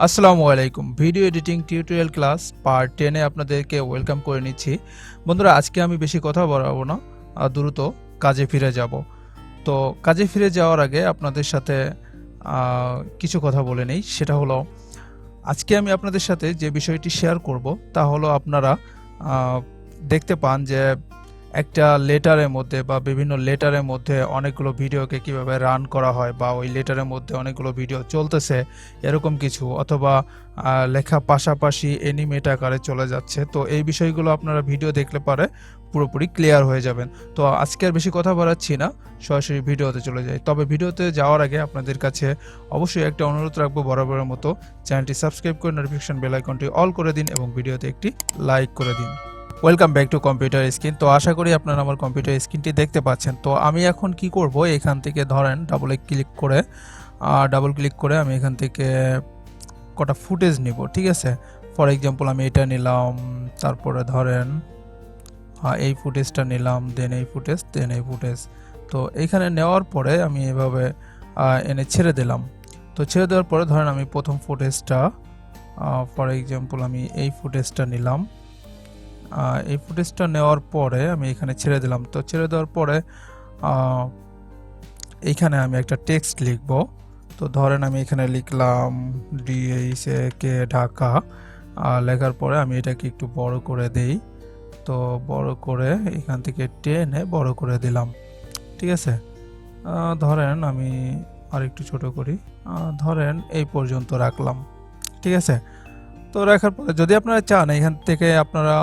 আসসালামু আলাইকুম। Video editing tutorial class part 10 এ আপনাদেরকে ওয়েলকাম করে নিচ্ছি। বন্ধুরা, আজকে আমি বেশি কথা বাড়াবো না, দ্রুত কাজে ফিরে যাব। তো কাজে ফিরে যাওয়ার আগে আপনাদের সাথে কিছু কথা বলে নেই। সেটা হলো, আজকে আমি আপনাদের সাথে যে বিষয়টি শেয়ার করব তা হলো, আপনারা দেখতে পান যে একটা লেটারের মধ্যে বা বিভিন্ন লেটারের মধ্যে অনেকগুলো ভিডিওকে কিভাবে রান করা হয়, বা ওই লেটারের মধ্যে অনেকগুলো ভিডিও চলতেছে এরকম কিছু, অথবা লেখা পাশাপাশি অ্যানিমেট আকারে চলে যাচ্ছে। তো এই বিষয়গুলো আপনারা ভিডিও দেখলে পারে পুরোপুরি ক্লিয়ার হয়ে যাবেন। তো আজকে আর বেশি কথা বাড়াচ্ছি না, সরাসরি ভিডিওতে চলে যাই। তবে ভিডিওতে যাওয়ার আগে আপনাদের কাছে অবশ্যই একটা অনুরোধ রাখবো, বরাবরের মতো চ্যানেলটি সাবস্ক্রাইব করে নোটিফিকেশন বেল আইকনটি অল করে দিন এবং ভিডিওতে একটি লাইক করে দিন। Welcome back to computer screen. তো আশা করি আপনারা আমার কম্পিউটার স্ক্রিনটি দেখতে পাচ্ছেন। তো আমি এখন কি করব, এখান থেকে ধরেন ডাবল ক্লিক করে আমি এখান থেকে কটা ফুটেজ নিব। ঠিক আছে, ফর এক্সাম্পল আমি এটা নিলাম, তারপরে ধরেন এই ফুটেজটা নিলাম, দেন এই ফুটেজ। তো এইখানে নেওয়ার পরে আমি এভাবে এনে ছেড়ে দিলাম। তো ছেড়ে দেওয়ার পরে ধরেন আমি প্রথম ফুটেজটা, ফর এক্সাম্পল আমি এই ফুটেজটা নিলাম। এই ফুটেজটা নেওয়ার পরে আমি এখানে ছেড়ে দিলাম। তো ছেড়ে দেওয়ার পরে এইখানে আমি একটা টেক্সট লিখব। তো ধরেন আমি এখানে লিখলাম DHAK ঢাকা। লেখার পরে আমি এটাকে একটু বড় করে দেই। তো বড় করে এখান থেকে টেনে বড় করে দিলাম। ঠিক আছে, ধরেন আমি আর একটু ছোট করি, ধরেন এই পর্যন্ত রাখলাম। ঠিক আছে, তো রাখার পরে যদি আপনারা চান এখান থেকে আপনারা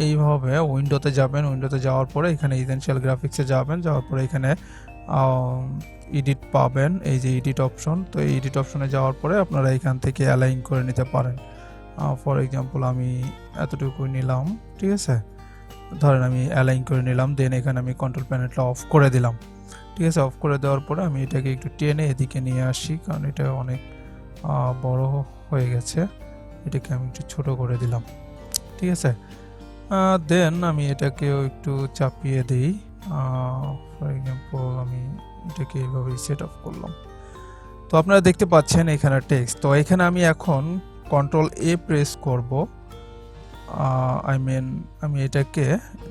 এইভাবে উইন্ডোতে যাবেন। উইন্ডোতে যাওয়ার পরে এখানে ইসেনশিয়াল গ্রাফিক্সে যাবেন। যাওয়ার পরে এখানে এডিট পাবেন, এই যে এডিট অপশন। তো এই এডিট অপশনে যাওয়ার পরে আপনারা এখান থেকে অ্যালাইন করে নিতে পারেন। ফর এক্সাম্পল আমি এতটুকু নিলাম। ঠিক আছে, ধরেন আমি অ্যালাইন করে নিলাম, দেন এখানে আমি কন্ট্রোল প্যানেলটা অফ করে দিলাম। ঠিক আছে, অফ করে দেওয়ার পরে আমি এটাকে একটু টেনে এদিকে নিয়ে আসি, কারণ এটা অনেক বড় হয়ে গেছে। এটাকে আমি একটু ছোট করে দিলাম। ঠিক আছে, দেন আমি এটাকেও একটু চাপিয়ে দিই। ফর এক্সাম্পল আমি এটাকে এইভাবে সেট আপ করলাম। তো আপনারা দেখতে পাচ্ছেন এখানে টেক্সট। তো এখানে আমি এখন কন্ট্রোল A প্রেস করব। আমি এটাকে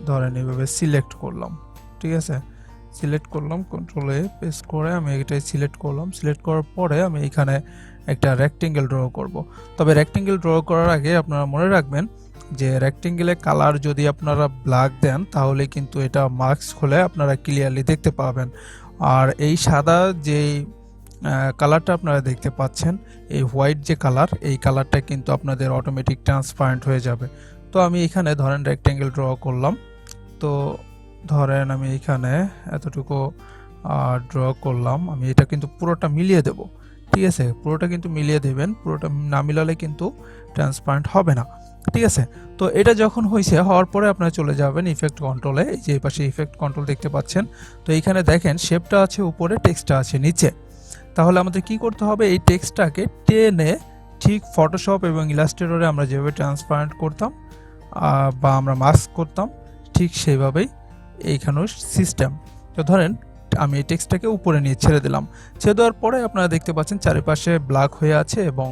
ধরেন এইভাবে সিলেক্ট করলাম। ঠিক আছে, সিলেক্ট করলাম, কন্ট্রোল A প্রেস করে আমি এটাই সিলেক্ট করলাম। সিলেক্ট করার পরে আমি এখানে একটা রেক্টেঙ্গেল ড্র করব। তবে রেক্টেঙ্গেল ড্র করার আগে আপনারা মনে রাখবেন যে রেক্টেঙ্গেলের কালার যদি আপনারা ব্ল্যাক দেন তাহলে কিন্তু এটা মার্কস হলে আপনারা ক্লিয়ারলি দেখতে পাবেন। আর এই সাদা যে কালারটা আপনারা দেখতে পাচ্ছেন, এই হোয়াইট যে কালার, এই কালারটা কিন্তু আপনাদের অটোমেটিক ট্রান্সপারেন্ট হয়ে যাবে। তো আমি এখানে ধরেন রেক্টেঙ্গেল ড্র করলাম। তো ধরেন আমি এখানে এতটুকু ড্র করলাম। আমি এটা কিন্তু পুরোটা মিলিয়ে দেব। ঠিক আছে, পুরোটা কিন্তু মিলিয়ে দেবেন, পুরোটা না মিলালে কিন্তু ট্রান্সপারেন্ট হবে না। ঠিক আছে, তো এটা যখন হওয়ার পরে আপনারা চলে যাবেন ইফেক্ট কন্ট্রোলে। এই যে এই পাশে ইফেক্ট কন্ট্রোল দেখতে পাচ্ছেন। তো এইখানে দেখেন শেপটা আছে উপরে, টেক্সটটা আছে নিচে। তাহলে আমাদের কি করতে হবে, এই টেক্সটটাকে টেনে ঠিক ফটোশপ এবং ইলাস্ট্রেটরে আমরা যেভাবে ট্রান্সপারেন্ট করতাম বা আমরা মাস্ক করতাম, ঠিক সেইভাবেই এইখানেও সিস্টেম। তো ধরেন আমি এই টেক্সটটাকে উপরে নিয়ে ছেড়ে দিলাম। ছেড়ে দেওয়ার পরে আপনারা দেখতে পাচ্ছেন চারিপাশে ব্ল্যাক হয়ে আছে এবং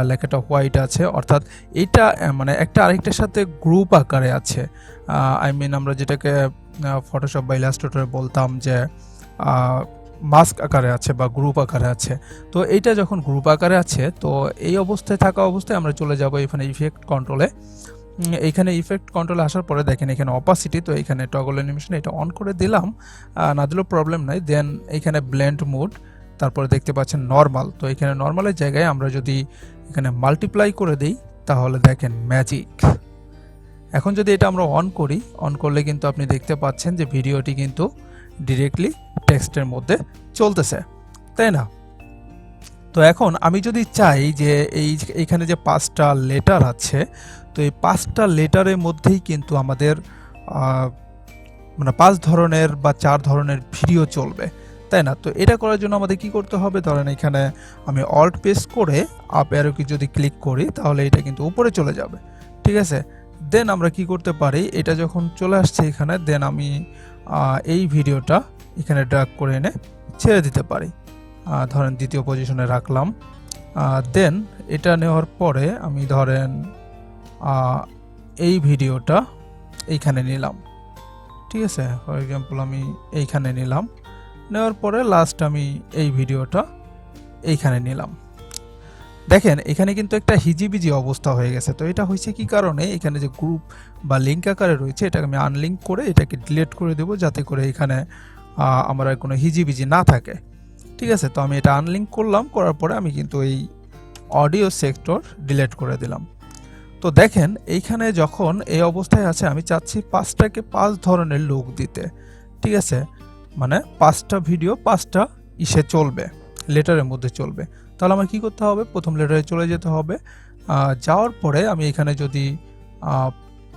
লেখাটা হোয়াইট আছে, অর্থাৎ এইটা মানে একটা আরেকটার সাথে গ্রুপ আকারে আছে। আমরা যেটাকে ফটোশপ বা ইলাস্ট্রেটরে বলতাম যে মাস্ক আকারে আছে বা গ্রুপ আকারে আছে। তো এইটা যখন গ্রুপ আকারে আছে, তো এই অবস্থায় থাকা অবস্থায় আমরা চলে যাব এখানে ইফেক্ট কন্ট্রোলে। এইখানে ইফেক্ট কন্ট্রোলে আসার পরে দেখেন এখানে অপাসিটি, তো এখানে টগল অ্যানিমেশন এটা অন করে দিলাম, না দিলেও প্রবলেম নাই। দেন এখানে ব্লেন্ড মোড, তারপরে দেখতে পাচ্ছেন নর্মাল। তো এখানে নর্মালের জায়গায় আমরা যদি এখানে মাল্টিপ্লাই করে দিই তাহলে দেখেন ম্যাজিক। এখন যদি এটা আমরা অন করি, অন করলে কিন্তু আপনি দেখতে পাচ্ছেন যে ভিডিওটি কিন্তু ডিরেক্টলি টেক্সটের মধ্যে চলতেছে, তাই না? তো এখন আমি যদি চাই যে এইখানে যে 5টা লেটার আছে, তো এই 5টা লেটারের মধ্যেই কিন্তু আমাদের মানে 5 ধরনের বা 4 ধরনের ভিডিও চলবে, তাই না? তো এটা করার জন্য আমাদের কি করতে হবে, ধরেন এখানে আমি অল্ট প্রেস করে আপ অ্যারো কি যদি ক্লিক করি তাহলে এটা কিন্তু উপরে চলে যাবে। ঠিক আছে, দেন আমরা কি করতে পারি, এটা যখন চলে আসছে এখানে, দেন আমি এই ভিডিওটা এখানে ড্র্যাগ করে এনে ছেড়ে দিতে পারি। ধরেন দ্বিতীয় পজিশনে রাখলাম। দেন এটা নেওয়ার পরে আমি ধরেন এই ভিডিওটা এইখানে নিলাম, ঠিক আছে। ফর এক্সাম্পল আমি এইখানে নিলাম, নেওয়ার পরে লাস্ট আমি এই ভিডিওটা এইখানে নিলাম। দেখেন এখানে কিন্তু একটা হিজিবিজি অবস্থা হয়ে গেছে। তো এটা হয়েছে কি কারণে, এখানে যে গ্রুপ বা লিঙ্ক আকারে রয়েছে এটাকে আমি আনলিঙ্ক করে এটাকে ডিলিট করে দেব, যাতে করে এখানে আমার আর কোনো হিজিবিজি না থাকে, ঠিক আছে। তো আমি এটা আনলিঙ্ক করলাম, করার পরে আমি কিন্তু এই অডিও সেক্টর ডিলিট করে দিলাম। তো দেখেন এইখানে যখন এই অবস্থায় আছে, আমি চাচ্ছি 5টাকে 5 ধরনের লুক দিতে, ঠিক আছে। মানে 5টা ভিডিও 5টা ইসে চলবে, লেটারের মধ্যে চলবে। তাহলে আমার কি করতে হবে, প্রথম লেটারে চলে যেতে হবে। যাওয়ার পরে আমি এখানে যদি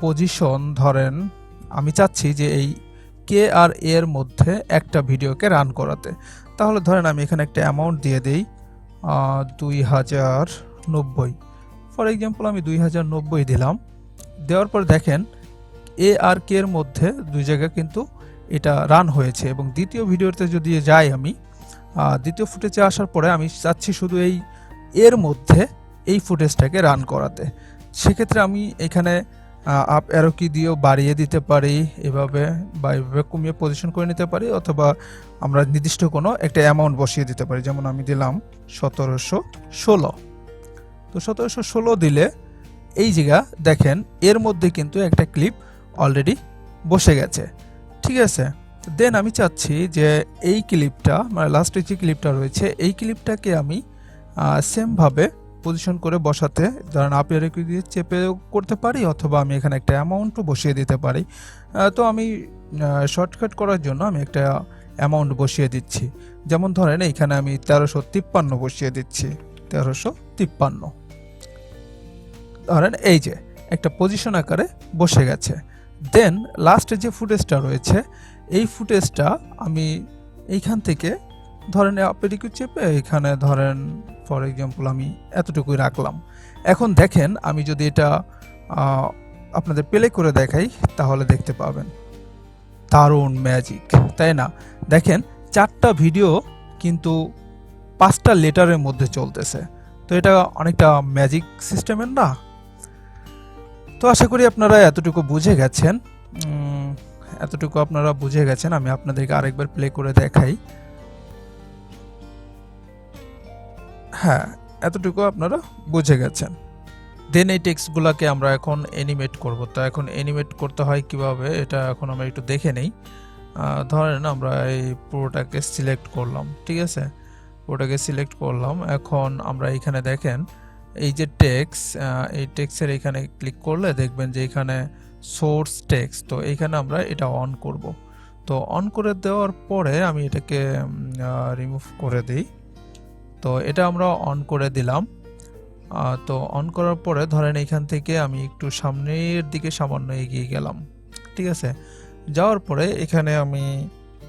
পজিশন ধরেন, আমি চাচ্ছি যে এই কে আর এর মধ্যে একটা ভিডিওকে রান করাতে, তাহলে ধরেন আমি এখানে একটা অ্যামাউন্ট দিয়ে দেই 2090। ফর এক্সাম্পল আমি 2090 দিলাম। দেওয়ার পর দেখেন এ আর কে এর মধ্যে দুই জায়গায় কিন্তু এটা রান হয়েছে। এবং দ্বিতীয় ভিডিওতে যদি যাই আমি, দ্বিতীয় ফুটেজে আসার পরে আমি চাচ্ছি শুধু এই এর মধ্যে এই ফুটেজটাকে রান করাতে। সেক্ষেত্রে আমি এখানে আপ অ্যারো কি দিয়েও বাড়িয়ে দিতে পারি এভাবে, বা এভাবে কমিয়ে পজিশন করে নিতে পারি, অথবা আমরা নির্দিষ্ট কোনো একটা অ্যামাউন্ট বসিয়ে দিতে পারি। যেমন আমি দিলাম 1716। তো 1716 দিলে এই জায়গা দেখেন এর মধ্যে কিন্তু একটা ক্লিপ অলরেডি বসে গেছে, ঠিক আছে। দেন আমি চাচ্ছি যে এই ক্লিপটা, মানে লাস্টে যে ক্লিপটা রয়েছে এই ক্লিপটাকে আমি সেমভাবে পজিশন করে বসাতে, ধরেন আপনি রেখে দিয়ে চেপে করতে পারি, অথবা আমি এখানে একটা অ্যামাউন্টও বসিয়ে দিতে পারি। তো আমি শর্টকাট করার জন্য আমি একটা অ্যামাউন্ট বসিয়ে দিচ্ছি। যেমন ধরেন এইখানে আমি 1353 বসিয়ে দিচ্ছি, 1353। ধরেন এই যে একটা পজিশন আকারে বসে গেছে। দেন লাস্টে যে ফুটেজটা রয়েছে এই ফুটেজটা আমি এইখান থেকে ধরেন আপেডিকু চেপে এখানে ধরেন ফর এক্সাম্পল আমি এতটুকুই রাখলাম। এখন দেখেন আমি যদি এটা আপনাদের প্লে করে দেখাই তাহলে দেখতে পাবেন দারুণ ম্যাজিক, তাই না? দেখেন 4টা ভিডিও কিন্তু 5টা লেটারের মধ্যে চলতেছে। তো এটা অনেকটা ম্যাজিক সিস্টেমের না? তো আশা করি আপনারা এতটুকু বুঝে গেছেন। আমি আপনাদেরকে আরেকবার প্লে করে দেখাই। হ্যাঁ, এতটুকু আপনারা বুঝে গেছেন। দেন এই টেক্সটগুলোকে আমরা এখন অ্যানিমেট করব। তো এখন অ্যানিমেট করতে হয় কিভাবে, এটা এখন আমরা একটু দেখে নেই। ধরেন আমরা এই পুরোটাকে সিলেক্ট করলাম, ঠিক আছে। পুরোটাকে সিলেক্ট করলাম। এখন আমরা এখানে দেখেন এই যে টেক্সট, এই টেক্সটের এখানে ক্লিক করলে দেখবেন যে এখানে সোর্স টেক্সট। তো এইখানে আমরা এটা অন করব। তো অন করে দেওয়ার পরে আমি এটাকে রিমুভ করে দিই। তো এটা আমরা অন করে দিলাম। তো অন করার পরে ধরেন এইখান থেকে আমি একটু সামনের দিকে সামান্য এগিয়ে গেলাম, ঠিক আছে। যাওয়ার পরে এখানে আমি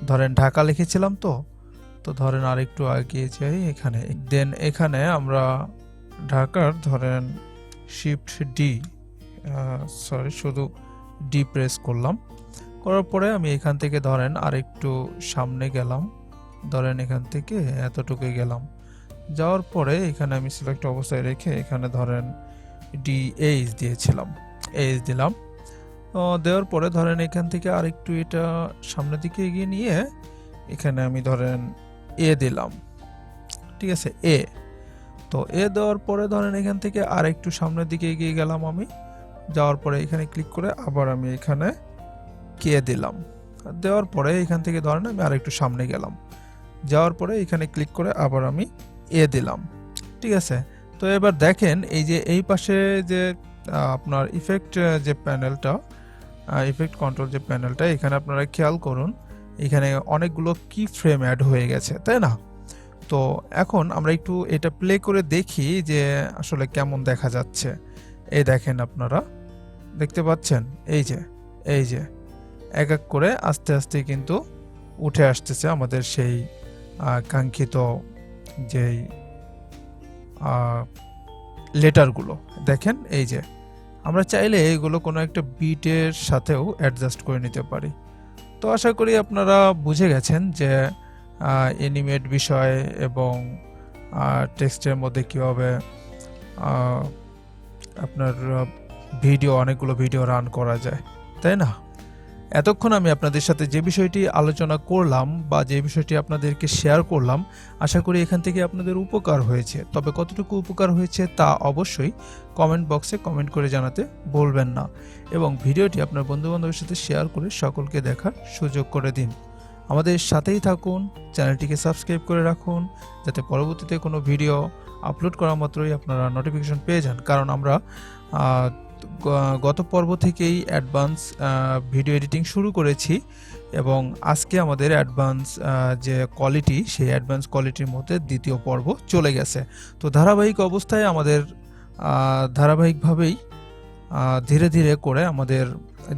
ধরেন ঢাকা লিখেছিলাম, তো ধরেন আর একটু এগিয়ে যাই এখানে। দেন এখানে আমরা ঢাকার ধরেন শিফট ডি, শুধু ডি প্রেস করলাম। করার পরে আমি এখান থেকে ধরেন আর একটু সামনে গেলাম, ধরেন এখান থেকে এতটুকু গেলাম। যাওয়ার পরে এখানে আমি সিলেক্ট অবস্থায় রেখে এখানে ধরেন ডি এইচ দিয়েছিলাম, এইচ দিলাম। দেওয়ার পরে ধরেন এখান থেকে আরেকটু এটা সামনের দিকে এগিয়ে নিয়ে এখানে আমি ধরেন এ দিলাম, ঠিক আছে, এ। তো এ দেওয়ার পরে ধরেন এখান থেকে আরেকটু সামনের দিকে এগিয়ে গেলাম আমি। যাওয়ার পরে এখানে ক্লিক করে আবার আমি এখানে কে দিলাম। দেওয়ার পরে এখান থেকে ধরেন আমি আরেকটু সামনে গেলাম। যাওয়ার পরে এখানে ক্লিক করে আবার আমি এ দিলাম, ঠিক আছে। তো এবার দেখেন এই যে এই পাশে যে আপনার ইফেক্ট যে প্যানেলটা, ইফেক্ট কন্ট্রোল যে প্যানেলটা, এখানে আপনারা খেয়াল করুন এখানে অনেকগুলো কি ফ্রেম অ্যাড হয়ে গেছে, তাই না? তো এখন আমরা একটু এটা প্লে করে দেখি যে আসলে কেমন দেখা যাচ্ছে। এই দেখেন আপনারা দেখতে পাচ্ছেন এই যে এক এক করে আস্তে আস্তে কিন্তু উঠে আসতেছে আমাদের সেই কাঙ্ক্ষিত যেই লেটারগুলো। দেখেন এই যে আমরা চাইলে এইগুলো কোনো একটা বিটের সাথেও অ্যাডজাস্ট করে নিতে পারি। তো আশা করি আপনারা বুঝে গেছেন যে অ্যানিমেট বিষয় এবং টেক্সটের মধ্যে কীভাবে আপনার অনেকগুলো ভিডিও রান করা যায়, তাই না? এতক্ষণ আমি আপনাদের সাথে যে বিষয়টি আলোচনা করলাম বা যে বিষয়টি আপনাদেরকে শেয়ার করলাম, আশা করি এখান থেকে আপনাদের উপকার হয়েছে। তবে কতটুকু উপকার হয়েছে তা অবশ্যই কমেন্ট বক্সে কমেন্ট করে জানাতে ভুলবেন না, এবং ভিডিওটি আপনার বন্ধুবান্ধবের সাথে শেয়ার করে সকলকে দেখার সুযোগ করে দিন। আমাদের সাথেই থাকুন, চ্যানেলটিকে সাবস্ক্রাইব করে রাখুন, যাতে পরবর্তীতে কোনো ভিডিও আপলোড করা মাত্রই আপনারা নোটিফিকেশন পেয়ে যান। কারণ আমরা গত পর্ব থেকেই অ্যাডভান্স ভিডিও এডিটিং শুরু করেছি, এবং আজকে আমাদের অ্যাডভান্স যে কোয়ালিটি, সেই অ্যাডভান্স কোয়ালিটির মধ্যে দ্বিতীয় পর্ব চলে গেছে। তো ধারাবাহিক অবস্থায় আমাদের ধারাবাহিকভাবেই ধীরে ধীরে করে আমাদের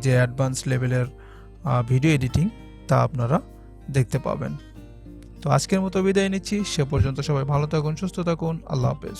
যে অ্যাডভান্স লেভেলের ভিডিও এডিটিং তা আপনারা দেখতে পাবেন। তো আজকের মতো বিদায় নিচ্ছি, সে পর্যন্ত সবাই ভালো থাকুন, সুস্থ থাকুন, আল্লাহ হাফেজ।